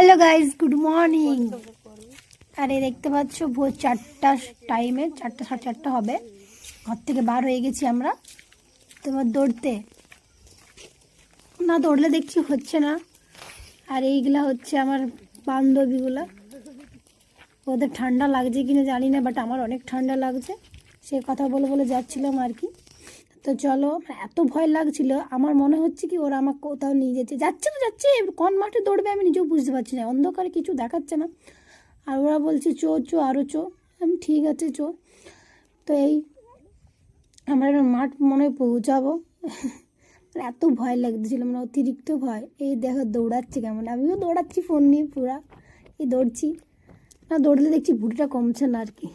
Hello guys, good morning. আর এই দেখতে পাচ্ছ ভোর 4টার টাইমে, 4টা 4:30 হবে, ঘর থেকে বার হয়ে গেছি আমরা। তোমার দৌড়তে না, দৌড়লে দেখছি হচ্ছে না। আর এইগুলা হচ্ছে আমার বান্ধবীগুলা, ওদের ঠান্ডা লাগছে কিনা জানি না, বাট আমার অনেক ঠান্ডা লাগছে। সে কথা বলে বলে যাচ্ছিলাম আর কি। তো চলো, এত ভয় লাগছিল, আমার মনে হচ্ছে কি ওরা আমাকে কোথাও নিয়ে যাচ্ছে তো যাচ্ছে, কোন মাঠে দৌড়বে আমি নিজেও বুঝতে পারছি না, অন্ধকারে কিছু দেখাচ্ছে না। আর ওরা বলছে চো চো, আরও চো। আমি ঠিক আছে চো। তো এই আমরা মাঠ মনে হয় পৌঁছাবো। এত ভয় লাগতেছিল, মানে অতিরিক্ত ভয়। এই দেখো দৌড়াচ্ছে কেমন, আমিও দৌড়াচ্ছি ফোন নিয়ে পুরা। এই দৌড়ছি না, দৌড়লে দেখছি ভুঁড়িটা কমছে না আর কি,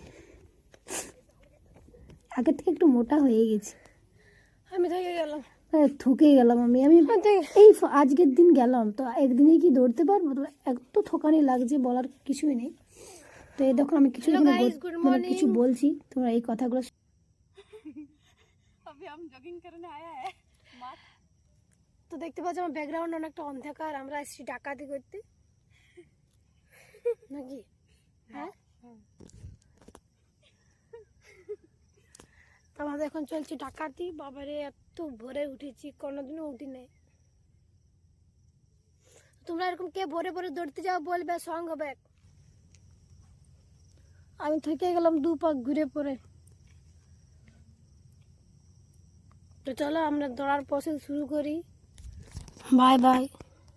আগের থেকে একটু মোটা হয়ে গেছি। আমি থেকে গেলাম, থকে গেলাম আমি এই আজকের দিন গেলাম তো একদিনেই কি দৌড়তে পারবো? তো এত থকানি লাগছে, বলার কিছুই নেই। তো এই দেখো আমি কিছু মানে কিছু বলছি, তোমরা এই কথাগুলো। তো দেখতে পাচ্ছ আমার ব্যাকগ্রাউন্ড অনেকটা অন্ধকার, আমরা এসেছি ডাকাতি করতে নাকি? হ্যাঁ, আমাদের এখন চলছে ডাকাতি। বাবারে এত ভোরে উঠেছি, কোনোদিনও উঠি নাই। তোমরা এরকম কে ভোরে ভোরে দৌড়তে যাও বলবে, সঙ্গ হবে। আমি থেকে গেলাম 2 পাক ঘুরে পড়ে। তো চলো আমরা দৌড়ার প্রসেস শুরু করি। Bye bye.